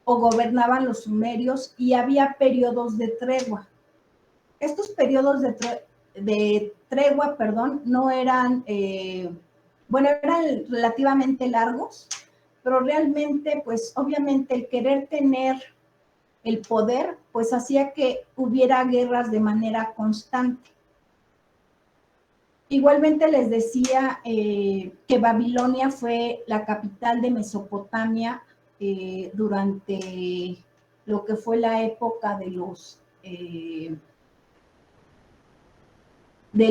o gobernaban los sumerios y había periodos de tregua. Estos periodos de tregua, no eran, bueno, eran relativamente largos, pero realmente, pues obviamente el querer tener el poder, pues hacía que hubiera guerras de manera constante. Igualmente les decía que Babilonia fue la capital de Mesopotamia durante lo que fue la época de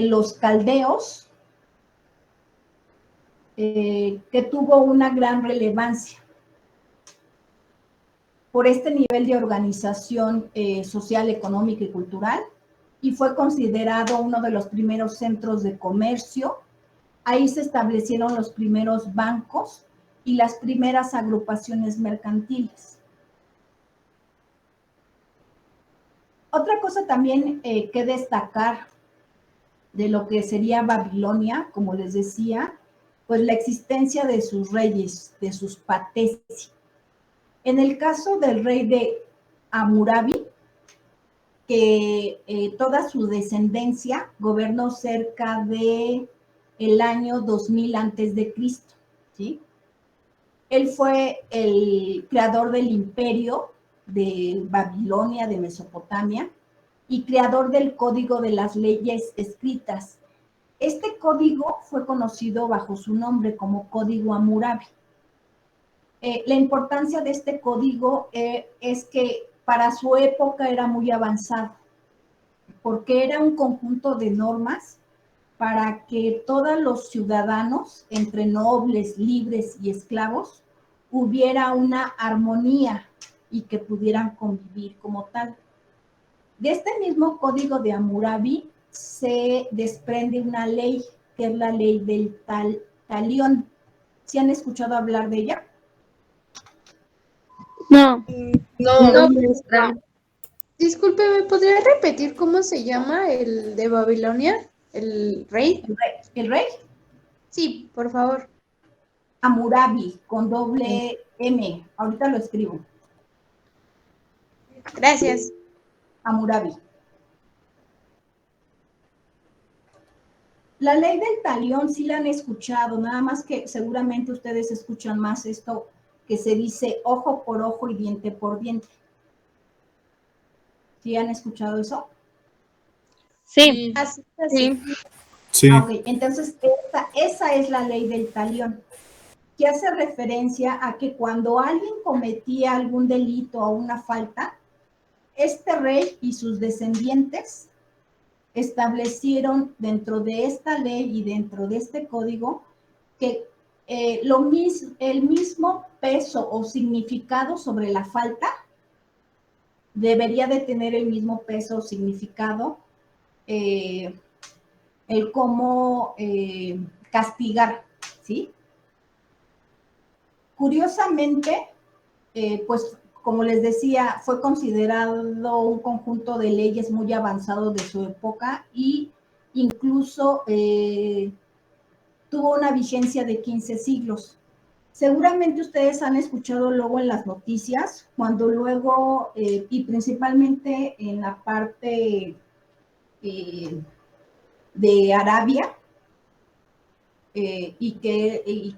los caldeos, que tuvo una gran relevancia por este nivel de organización social, económica y cultural, y fue considerado uno de los primeros centros de comercio. Ahí se establecieron los primeros bancos y las primeras agrupaciones mercantiles. Otra cosa también que destacar de lo que sería Babilonia, como les decía, pues la existencia de sus reyes, de sus patesi. En el caso del rey de Hammurabi, que toda su descendencia gobernó cerca de el año 2000 antes de Cristo, ¿sí? Él fue el creador del imperio de Babilonia, de Mesopotamia, y creador del código de las leyes escritas. Este código fue conocido bajo su nombre como Código Hammurabi. La importancia de este código es que para su época era muy avanzado, porque era un conjunto de normas para que todos los ciudadanos, entre nobles, libres y esclavos, hubiera una armonía y que pudieran convivir como tal. De este mismo código de Hammurabi se desprende una ley, que es la ley del talión. ¿Sí han escuchado hablar de ella? No. No. Maestra. Disculpe, ¿me podría repetir cómo se llama el de Babilonia? ¿El rey? ¿El rey? Sí, por favor. Hammurabi, con doble M. Ahorita lo escribo. Gracias. Hammurabi. La ley del talión sí la han escuchado, nada más que seguramente ustedes escuchan más esto que se dice ojo por ojo y diente por diente. ¿Sí han escuchado eso? Sí. Así. Sí. Ok, entonces esa es la ley del talión, que hace referencia a que cuando alguien cometía algún delito o una falta, este rey y sus descendientes establecieron dentro de esta ley y dentro de este código que el mismo peso o significado sobre la falta debería de tener el mismo peso o significado el cómo castigar, ¿sí? Curiosamente, pues como les decía, fue considerado un conjunto de leyes muy avanzado de su época y incluso tuvo una vigencia de 15 siglos. Seguramente ustedes han escuchado luego en las noticias, cuando luego, y principalmente en la parte de Arabia, y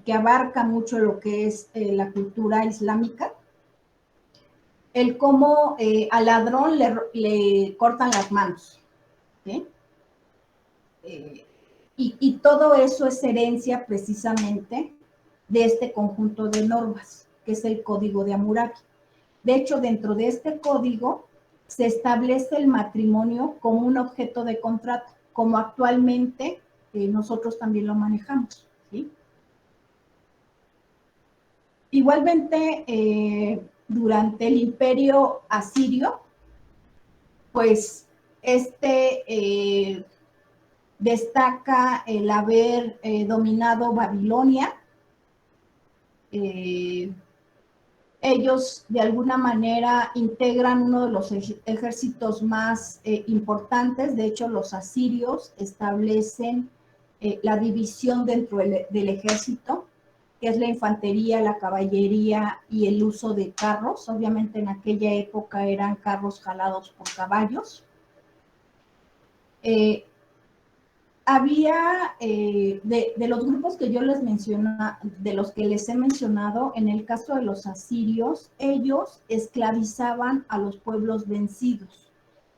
que abarca mucho lo que es la cultura islámica, el cómo al ladrón le cortan las manos, ¿sí? Y todo eso es herencia precisamente de este conjunto de normas, que es el Código de Hammurabi. De hecho, dentro de este código se establece el matrimonio como un objeto de contrato, como actualmente nosotros también lo manejamos, ¿sí? Igualmente, durante el imperio asirio, pues destaca el haber dominado Babilonia. Ellos de alguna manera integran uno de los ejércitos más importantes. De hecho, los asirios establecen la división dentro del ejército que es la infantería, la caballería y el uso de carros. Obviamente en aquella época eran carros jalados por caballos. Había de los grupos que yo les mencionaba, de los que les he mencionado, en el caso de los asirios, ellos esclavizaban a los pueblos vencidos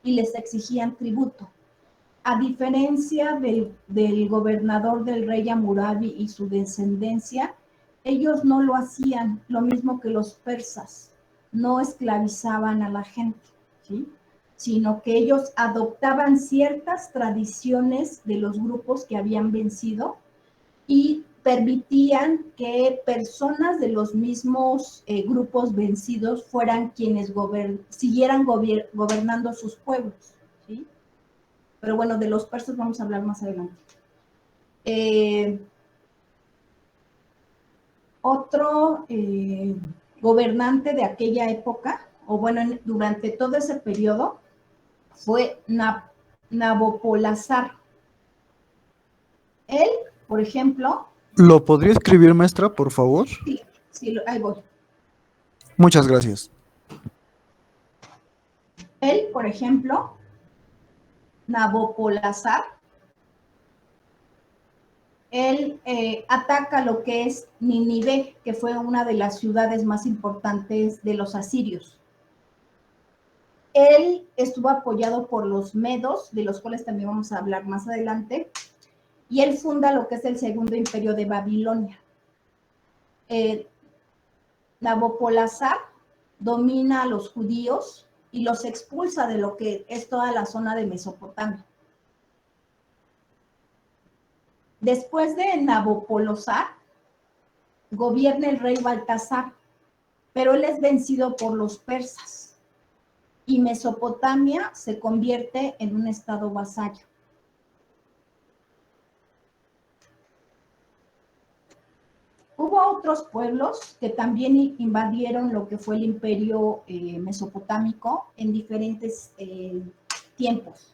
y les exigían tributo. A diferencia del gobernador del rey Hammurabi y su descendencia, ellos no lo hacían, lo mismo que los persas, no esclavizaban a la gente, ¿sí? Sino que ellos adoptaban ciertas tradiciones de los grupos que habían vencido y permitían que personas de los mismos grupos vencidos fueran quienes siguieran gobernando sus pueblos, ¿sí? Pero bueno, de los persas vamos a hablar más adelante. Otro gobernante de aquella época, o bueno, durante todo ese periodo, fue Nabopolassar. Él, por ejemplo... ¿Lo podría escribir, maestra, por favor? Sí, ahí voy. Muchas gracias. Él, por ejemplo, Nabopolassar, él ataca lo que es Nínive, que fue una de las ciudades más importantes de los asirios. Él estuvo apoyado por los medos, de los cuales también vamos a hablar más adelante, y él funda lo que es el segundo imperio de Babilonia. Nabopolassar domina a los judíos y los expulsa de lo que es toda la zona de Mesopotamia. Después de Nabopolassar, gobierna el rey Baltasar, pero él es vencido por los persas y Mesopotamia se convierte en un estado vasallo. Hubo otros pueblos que también invadieron lo que fue el imperio mesopotámico en diferentes tiempos.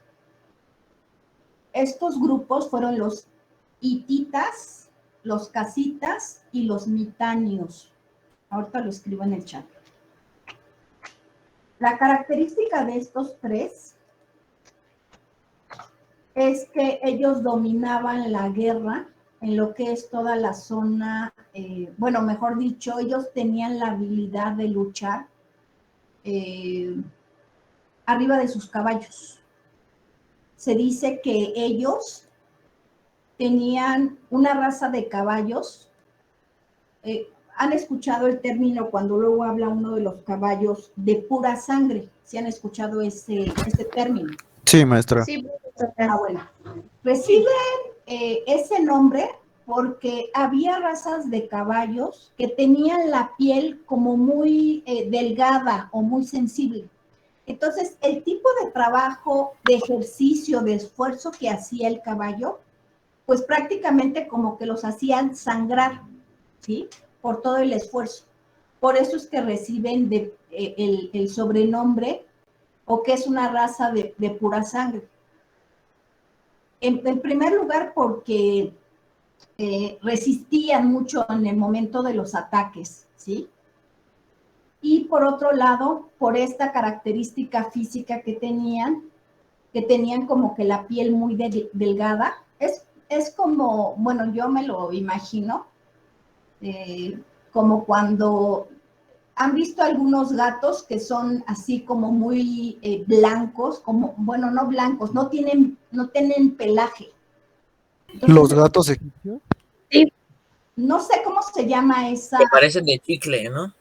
Estos grupos fueron los hititas, los casitas y los mitanios. Ahorita lo escribo en el chat. La característica de estos tres es que ellos dominaban la guerra en lo que es toda la zona, bueno, mejor dicho, ellos tenían la habilidad de luchar arriba de sus caballos. Se dice que ellos tenían una raza de caballos. ¿Han escuchado el término cuando luego habla uno de los caballos de pura sangre? ¿Sí han escuchado ese término? Sí, maestra. Sí, Bueno. Reciben ese nombre porque había razas de caballos que tenían la piel como muy delgada o muy sensible. Entonces, el tipo de trabajo, de ejercicio, de esfuerzo que hacía el caballo, pues prácticamente como que los hacían sangrar, ¿sí? Por todo el esfuerzo. Por eso es que reciben el sobrenombre o que es una raza de pura sangre. En primer lugar, porque resistían mucho en el momento de los ataques, ¿sí? Y por otro lado, por esta característica física que tenían como que la piel muy delgada. Es como, bueno, yo me lo imagino, como cuando han visto algunos gatos que son así como muy blancos, como, bueno, no blancos, no tienen pelaje. Entonces, ¿Los gatos egipcios? Sí, no sé cómo se llama esa. Que parecen de chicle, ¿no?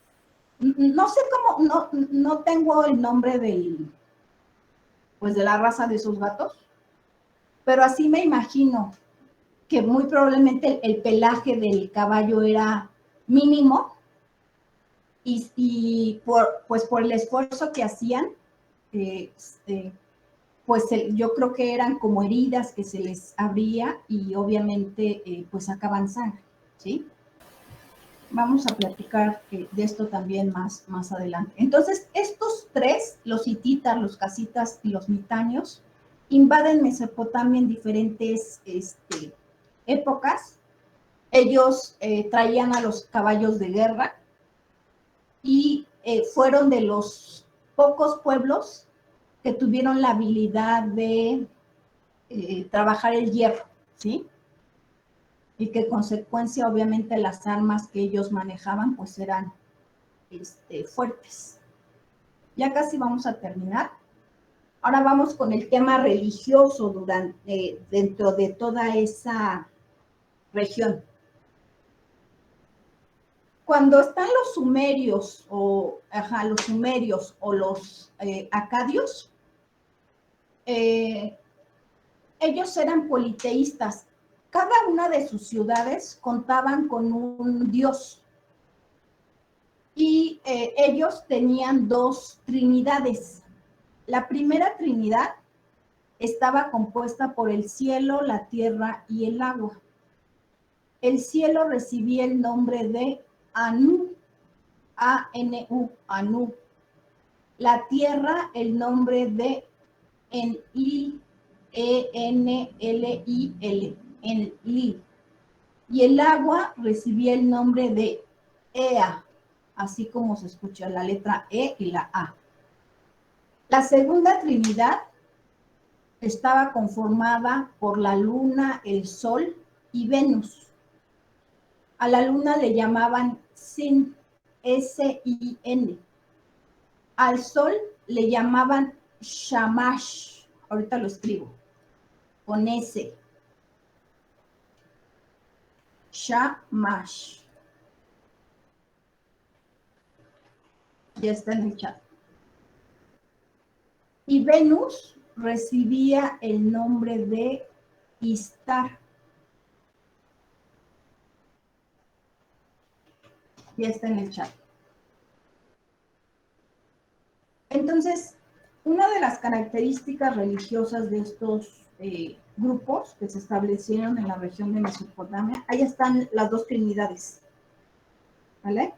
No sé cómo, no tengo el nombre pues de la raza de esos gatos, pero así me imagino que muy probablemente el pelaje del caballo era mínimo y pues por el esfuerzo que hacían, pues yo creo que eran como heridas que se les abría y obviamente pues sacaban sangre, ¿sí? Vamos a platicar de esto también más adelante. Entonces, estos tres, los hititas, los casitas y los mitanios, invaden Mesopotamia en diferentes épocas Ellos traían a los caballos de guerra y fueron de los pocos pueblos que tuvieron la habilidad de trabajar el hierro, ¿sí? Y que consecuencia, obviamente, las armas que ellos manejaban, pues eran fuertes. Ya casi vamos a terminar. Ahora vamos con el tema religioso dentro de toda esa región. Cuando están los sumerios o los acadios, ellos eran politeístas. Cada una de sus ciudades contaban con un dios y ellos tenían dos trinidades. La primera trinidad estaba compuesta por el cielo, la tierra y el agua. El cielo recibía el nombre de Anu, A-N-U, Anu. La tierra el nombre de Enlil, E-N-L-I-L, Enlil. Y el agua recibía el nombre de Ea, así como se escucha la letra E y la A. La segunda trinidad estaba conformada por la luna, el sol y Venus. A la luna le llamaban Sin, S-I-N. Al sol le llamaban Shamash, ahorita lo escribo, con S. Shamash. Ya está en el chat. Y Venus recibía el nombre de Istar. Ya está en el chat. Entonces, una de las características religiosas de estos grupos que se establecieron en la región de Mesopotamia, ahí están las dos trinidades, ¿vale?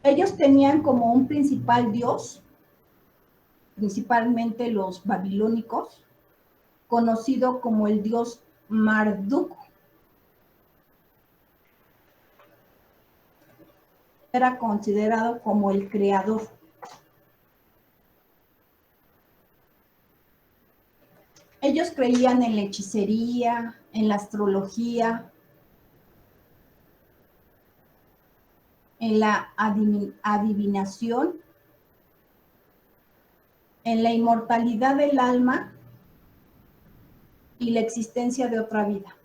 Ellos tenían como un principal dios, principalmente los babilónicos, conocido como el dios Marduk. Era considerado como el creador. Ellos creían en la hechicería, en la astrología, en la adivinación, en la inmortalidad del alma y la existencia de otra vida.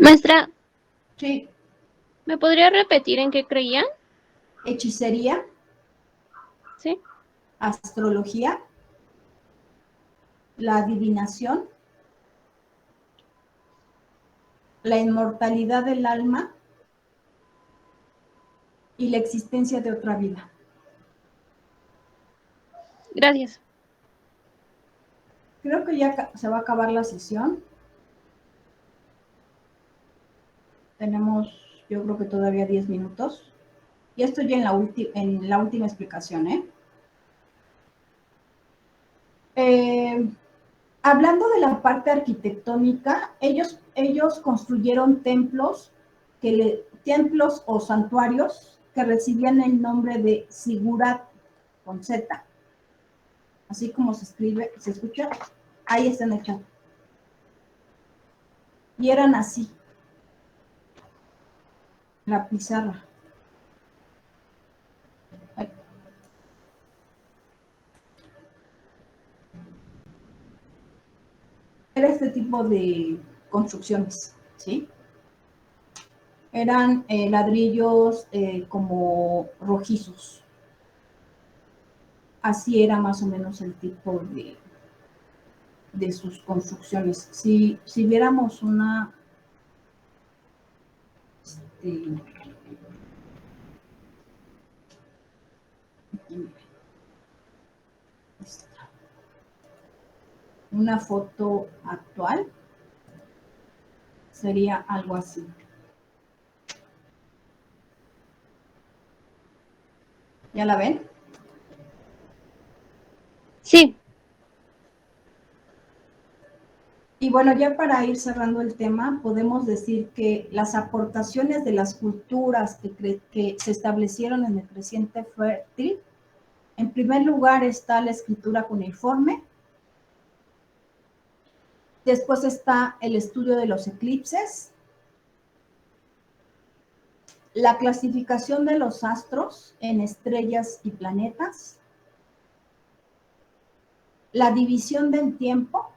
Maestra, Sí. ¿me podría repetir en qué creían? Hechicería, Sí. astrología, la adivinación, la inmortalidad del alma y la existencia de otra vida. Gracias. Creo que ya se va a acabar la sesión. Tenemos, yo creo que todavía 10 minutos. Ya estoy en la última explicación, hablando de la parte arquitectónica, ellos construyeron templos o santuarios que recibían el nombre de Sigurat, con Z. Así como se escribe, se escucha, ahí está en el chat. Y eran así, la pizarra. Era este tipo de construcciones, ¿sí? Eran ladrillos como rojizos. Así era más o menos el tipo de sus construcciones. Si viéramos una... una foto actual, sería algo así. ¿Ya la ven? Sí, Y bueno, ya para ir cerrando el tema, podemos decir que las aportaciones de las culturas que se establecieron en el creciente fértil, en primer lugar está la escritura cuneiforme, después está el estudio de los eclipses, la clasificación de los astros en estrellas y planetas, la división del tiempo,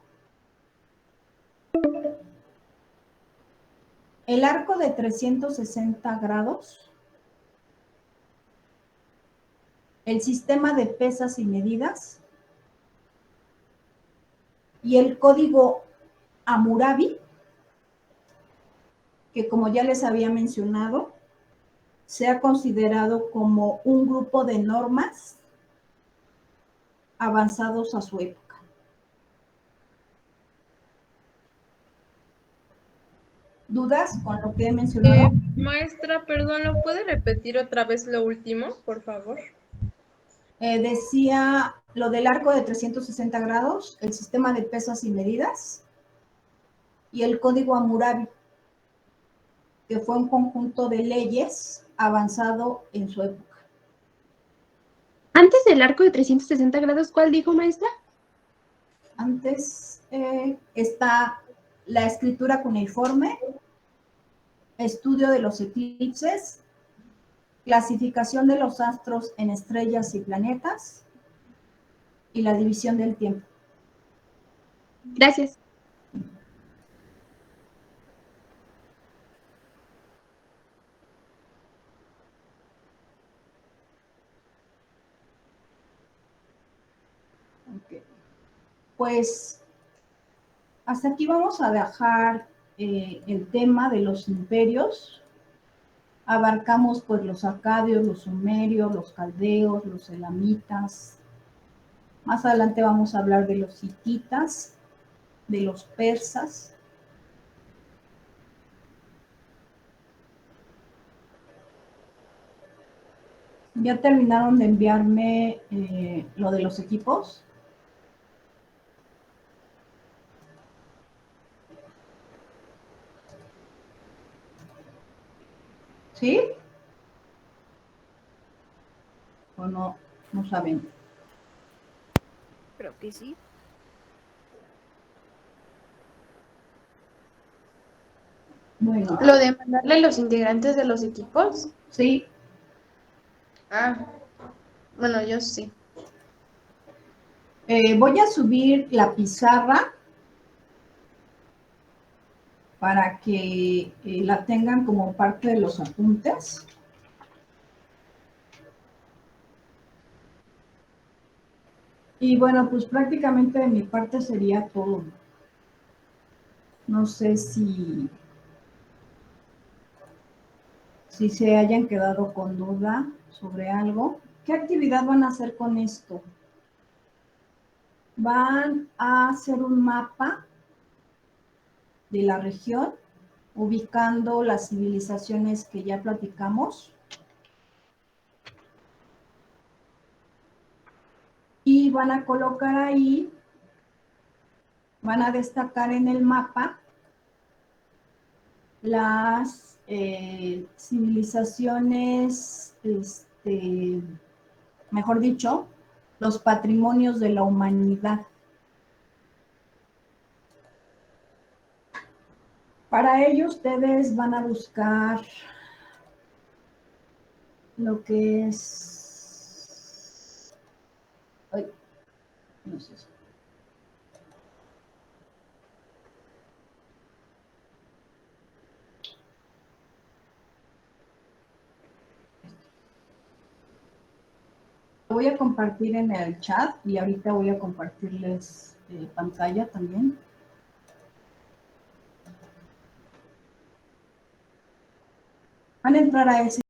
el arco de 360 grados, el sistema de pesas y medidas y el código Hammurabi, que como ya les había mencionado, se ha considerado como un grupo de normas avanzados a su época. ¿Dudas con lo que he mencionado? Maestra, perdón, ¿lo puede repetir otra vez lo último, por favor? Decía lo del arco de 360 grados, el sistema de pesas y medidas y el código Hammurabi, que fue un conjunto de leyes avanzado en su época. Antes del arco de 360 grados, ¿cuál dijo, maestra? Antes está la escritura cuneiforme, estudio de los eclipses, clasificación de los astros en estrellas y planetas y la división del tiempo. Gracias. Okay. Pues hasta aquí vamos a dejar el tema de los imperios. Abarcamos pues los acadios, los sumerios, los caldeos, los elamitas. Más adelante vamos a hablar de los hititas, de los persas. ¿Ya terminaron de enviarme lo de los equipos? ¿Sí? ¿O no? No saben. Creo que sí. Bueno, ¿Lo de mandarle los integrantes de los equipos? sí. Ah, bueno, yo sí. Voy a subir la pizarra para que la tengan como parte de los apuntes. Y bueno, pues prácticamente de mi parte sería todo. No sé si se hayan quedado con duda sobre algo. ¿Qué actividad van a hacer con esto? Van a hacer un mapa de la región, ubicando las civilizaciones que ya platicamos. Y van a colocar ahí, van a destacar en el mapa las civilizaciones, mejor dicho, los patrimonios de la humanidad. Para ello ustedes van a buscar lo que es... Ay, no sé. Lo voy a compartir en el chat y ahorita voy a compartirles pantalla también. Van a entrar a ese